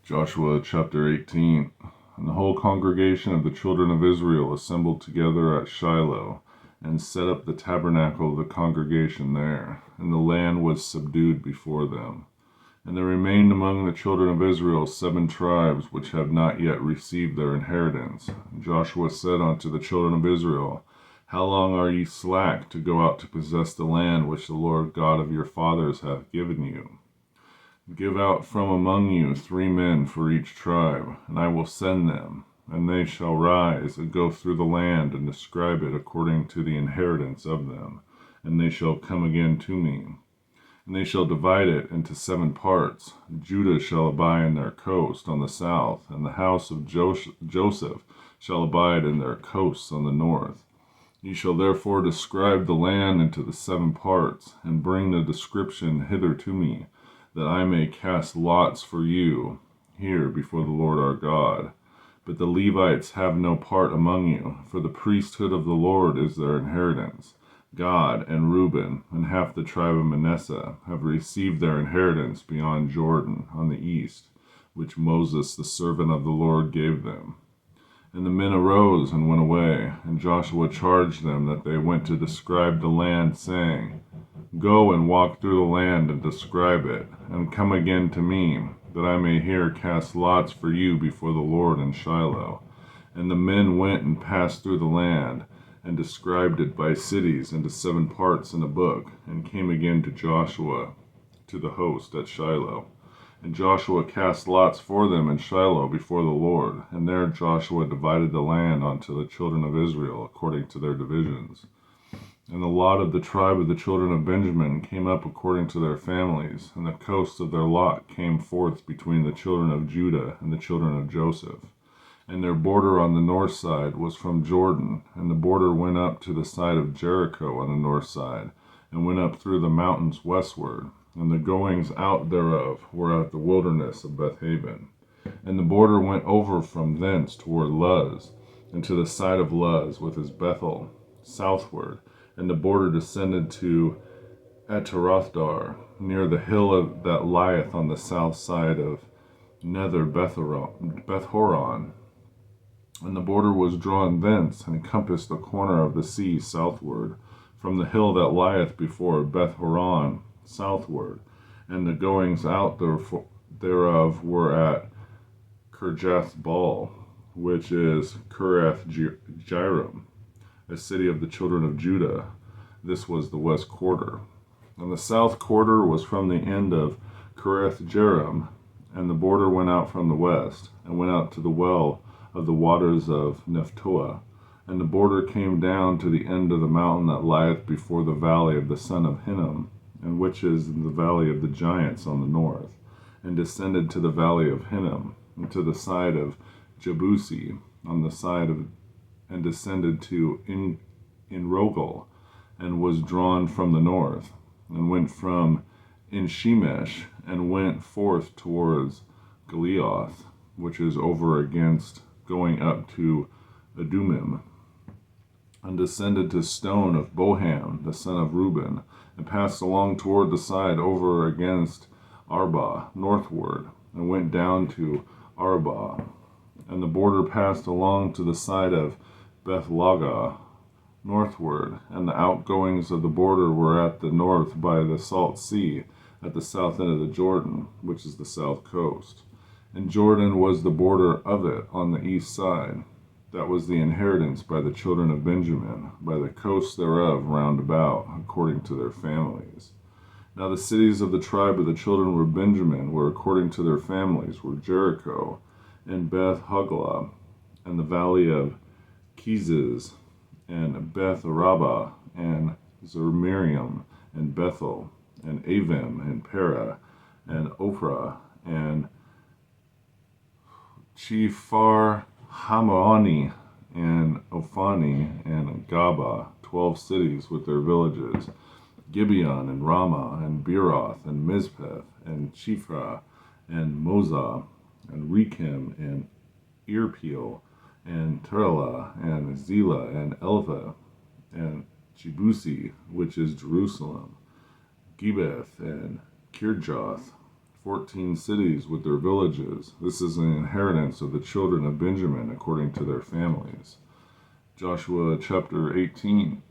Joshua chapter 18. And the whole congregation of the children of Israel assembled together at Shiloh, and set up the tabernacle of the congregation there. And the land was subdued before them. And there remained among the children of Israel 7 tribes, which have not yet received their inheritance. And Joshua said unto the children of Israel, How long are ye slack to go out to possess the land which the Lord God of your fathers hath given you? Give out from among you 3 men for each tribe, and I will send them, and they shall rise and go through the land and describe it according to the inheritance of them, and they shall come again to me. And they shall divide it into 7 parts. Judah shall abide in their coast on the south, and the house of Joseph shall abide in their coasts on the north. Ye shall therefore describe the land into the 7 parts, and bring the description hither to me, that I may cast lots for you here before the Lord our God. But the Levites have no part among you, for the priesthood of the Lord is their inheritance. Gad and Reuben and half the tribe of Manasseh have received their inheritance beyond Jordan on the east, which Moses the servant of the Lord gave them. And the men arose and went away, and Joshua charged them that they went to describe the land, saying, Go and walk through the land and describe it, and come again to me, that I may here cast lots for you before the Lord in Shiloh. And the men went and passed through the land, and described it by cities into 7 parts in a book, and came again to Joshua to the host at Shiloh. And Joshua cast lots for them in Shiloh before the Lord, and there Joshua divided the land unto the children of Israel according to their divisions. And the lot of the tribe of the children of Benjamin came up according to their families, and the coast of their lot came forth between the children of Judah and the children of Joseph. And their border on the north side was from Jordan, and the border went up to the side of Jericho on the north side, and went up through the mountains westward, and the goings out thereof were at the wilderness of Bethaven. And the border went over from thence toward Luz, and to the side of Luz, with his Bethel, southward, and the border descended to Ataroth-dar, near the hill that lieth on the south side of Nether Bethhoron. And the border was drawn thence, and encompassed the corner of the sea southward, from the hill that lieth before Bethhoron southward, and the goings out thereof were at Kirjath-baal, which is Kiriath-jearim, a city of the children of Judah. This was the west quarter. And the south quarter was from the end of Kiriath-jearim, and the border went out from the west, and went out to the well of the waters of Nephtoah. And the border came down to the end of the mountain that lieth before the valley of the son of Hinnom, and which is in the valley of the giants on the north, and descended to the valley of Hinnom, and to the side of Jebusi on the side of, and descended to Enrogel, and was drawn from the north, and went from Shemesh, and went forth towards Gileath, which is over against, going up to Adumim, and descended to Stone of Boham, the son of Reuben, and passed along toward the side over against Arba, northward, and went down to Arba. And the border passed along to the side of Bethlagah, northward, and the outgoings of the border were at the north by the Salt Sea, at the south end of the Jordan, which is the south coast. And Jordan was the border of it on the east side. That was the inheritance by the children of Benjamin, by the coasts thereof round about, according to their families. Now the cities of the tribe of the children of Benjamin were according to their families, were Jericho, and Beth-hoglah, and the valley of Keziz, and Beth-arabah, and Zemarium, and Bethel, and Avim, and Perah, and Ophrah, and Chephar Hamaoni, and Ophani, and Gaba, 12 cities with their villages, Gibeon, and Ramah, and Beeroth, and Mizpeth, and Chephra, and Mozah, and Rechem, and Irpeel, and Terlah, and Zelah, and Elva, and Jebusi, which is Jerusalem, Gibbeth, and Kirjath, 14 cities with their villages. This is an inheritance of the children of Benjamin according to their families. Joshua chapter 18.